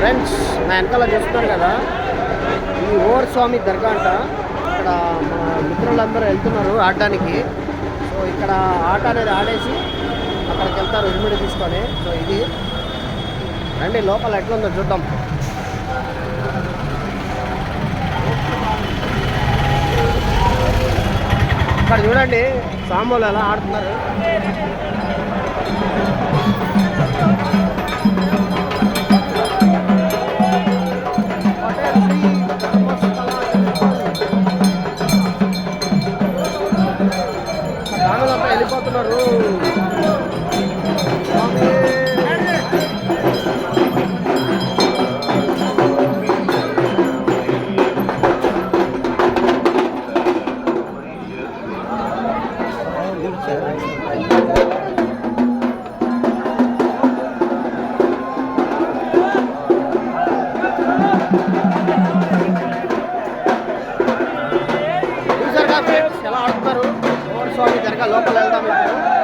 Friends నా వెనకాల చూస్తున్నారు కదా, ఈ ఓవర్ స్వామి దర్గా అంట. ఇక్కడ మా మిత్రులందరూ వెళ్తున్నారు ఆడడానికి. సో ఇక్కడ ఆట అనేది ఆడేసి అక్కడికి వెళ్తారు ఇరుమిడి తీసుకొని. సో ఇది రండి లోపల ఎట్లుందో చూద్దాం. ఇక్కడ చూడండి సాంబోలు ఎలా ఆడుతున్నారు. దానిదంతా వెళ్ళిపోతున్నారు. చూసారుగా ఫ్రెండ్స్ ఎలా ఆడుతున్నారు. ఓవర్ స్వామి దర్గా లోపల వెళ్దాం ఇప్పుడు.